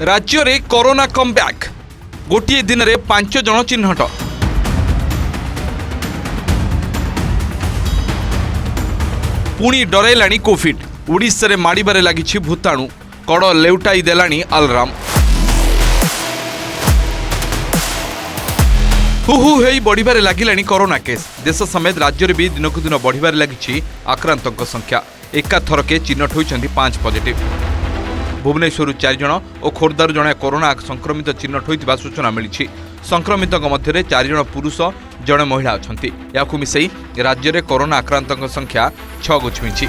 राज्य में corona comeback गोटे दिन में 5 जन चिन्हट। पुणी डरैलाणी कोविड। ओडिशा रे माड़ीबारे लागिछि भूताणु। कड़ लेउटाई देलाणी आलराम। हुहु हेई बढ़िबारे लागिलाणी कोरोना केस। देश समेत राज्य में भी दिनकु दिन बढ़िबारे लागिछि आक्रांतक संख्या। एकाथरके चिन्हट होइछन्ति 5 पॉजिटिव। भुवनेश्वर 4 जन और खोर्धार जड़े कोरोना संक्रमित चिन्हट होइतिबा सूचना मिली। संक्रमितों मध्य 4 जन पुरुष जड़े महिला अछंती। याकु मिसई राज्य में कोरोना आक्रांतों संख्या 6 को छुईंछि।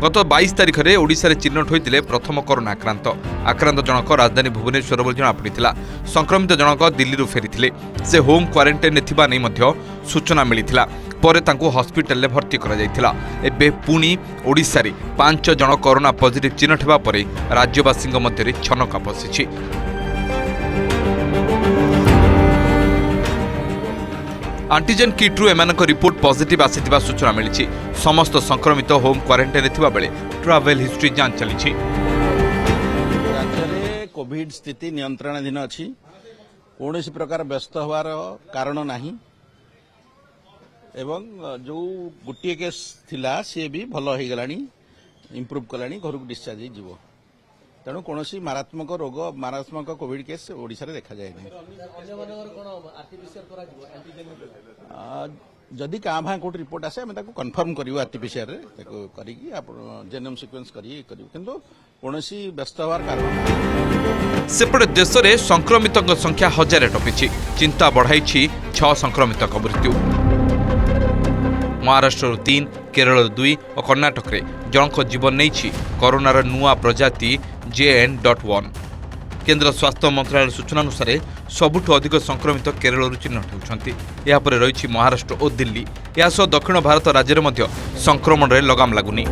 गत 22 तारिख में ओडिशा रे चिन्हट होइतिले प्रथम कोरोना आक्रांत जनक राजधानी भुवनेश्वर बोली जनापड़ा। संक्रमित जनक दिल्ली फेरी से होम क्वारंटाइन थिबा नै मध्य सूचना मिलिथिला। परे तांको हॉस्पिटल रे भर्ती करा जायथिला। एबे पुणी ओडिशा रे 5 जन कोरोना पॉजिटिव चिन्हट हेबा परे राज्यवासी मध्य छनका पसिछि। आंटीजेन किट्रु एमानक रिपोर्ट पॉजिटिव आसीथिबा सूचना मिली। समस्त संक्रमित होम क्वारंटाइन थिबा बेले ट्रैवल हिस्ट्री जांच चली। राज्य में कोविड स्थिति नियंत्रणाधीन अछि। कौनसी प्रकार व्यस्त होवार कारण नाही एवं जो गोटे केस थिला सी भी भल हो गलानी, इम्प्रूव कलानी, घर को डिस्चार्ज जीव। तेणु कौन मारात्मक रोग मारात्मक कोविड केस ओडिशा रे देखा जाए। जदि क्या भाँ कोट रिपोर्ट आसे आम कन्फर्म करूँ आरटीपीसीआर करी जेनोम सिक्वेन्स करूँ कौन व्यस्त हवार कारण। सेपटे देश में संक्रमित संख्या 1000 टपिछि। चिंता बढ़ाई 6 संक्रमित मृत्यु। महाराष्ट्र 3, केरल 2 और कर्णाटक रे जनक जीवन नहीं कोरोनार नुआ प्रजाति JN.1। केंद्र स्वास्थ्य मंत्रालय सूचना अनुसार सबुठ अधिक संक्रमित केरल चिन्हट होती। यापर रही महाराष्ट्र और दिल्ली। या दक्षिण भारत राज्य में संक्रमण रे लगाम लगुनी।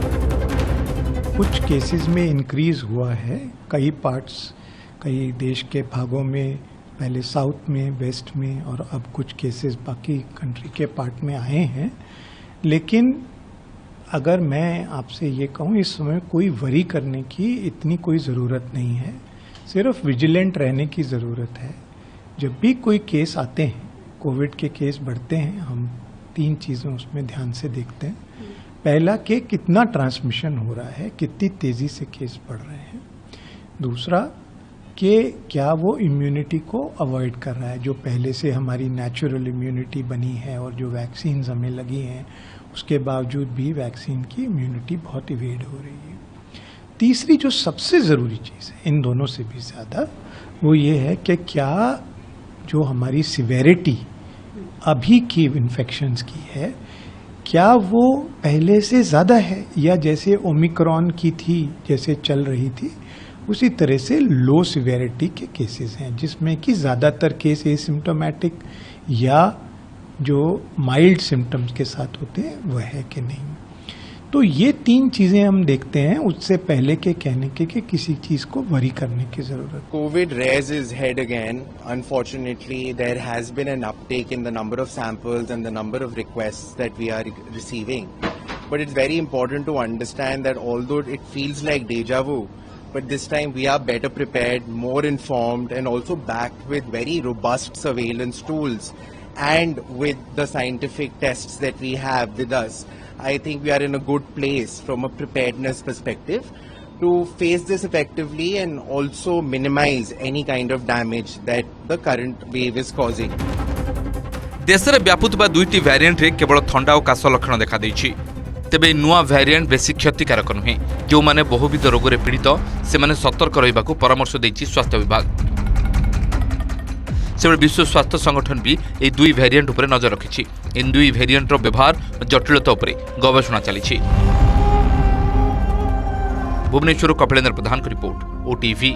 कुछ केसेस में इंक्रीज हुआ है। कई पार्ट्स कई देश के भागों में, पहले साउथ में, वेस्ट में, और अब कुछ केसेस बाकी कंट्री के पार्ट में आए हैं। लेकिन अगर मैं आपसे ये कहूँ, इस समय कोई वरी करने की इतनी कोई ज़रूरत नहीं है। सिर्फ विजिलेंट रहने की ज़रूरत है। जब भी कोई केस आते हैं, कोविड के केस बढ़ते हैं, हम 3 चीज़ें उसमें ध्यान से देखते हैं। पहला कि कितना ट्रांसमिशन हो रहा है, कितनी तेज़ी से केस बढ़ रहे हैं। दूसरा कि क्या वो इम्यूनिटी को अवॉइड कर रहा है, जो पहले से हमारी नेचुरल इम्यूनिटी बनी है और जो वैक्सीन्स हमें लगी हैं उसके बावजूद भी वैक्सीन की इम्यूनिटी बहुत इवेड हो रही है। तीसरी जो सबसे ज़रूरी चीज़ है इन दोनों से भी ज़्यादा, वो ये है कि क्या जो हमारी सिवेरिटी अभी की इन्फेक्शंस की है, क्या वो पहले से ज़्यादा है, या जैसे ओमिक्रॉन की थी, जैसे चल रही थी, उसी तरह से लो सिवेरिटी के केसेस हैं, जिसमें कि ज़्यादातर केस एसिम्प्टोमेटिक या जो माइल्ड सिम्टम्स के साथ होते हैं वह है कि नहीं। तो ये 3 चीजें हम देखते हैं उससे पहले के कहने के कि किसी चीज को वरी करने की जरूरत। COVID rears its head again. Unfortunately, there has been an uptake in the number of samples and the number of requests that we are receiving. But it's very important to understand that although it feels like deja vu, but this time we are better prepared, more informed, and also backed with very robust surveillance tools. And with the scientific tests that we have with us, I think we are in a good place from a preparedness perspective to face this effectively and also minimize any kind of damage that the current wave is causing. देश में व्यापुवा 2टी variant रे केवल थंडा और काश लक्षण देखा देछि। तेबे नुआ वेरिएंट बेसी क्षतिकारक नुहे। जो माने बहुविध रोग रे पीड़ित से माने सतर्क रहिबाकू परामर्श दैछि स्वास्थ्य विभाग। सेबे विश्व स्वास्थ्य संगठन भी ए 2 वेरिएंट उपर नजर रखिछि। इन 2 वेरिएंटर व्यवहार और जटिलता उपर गवेषणा चली। भुवनेश्वर कपिलेन्द्र प्रधान की रिपोर्ट, OTV।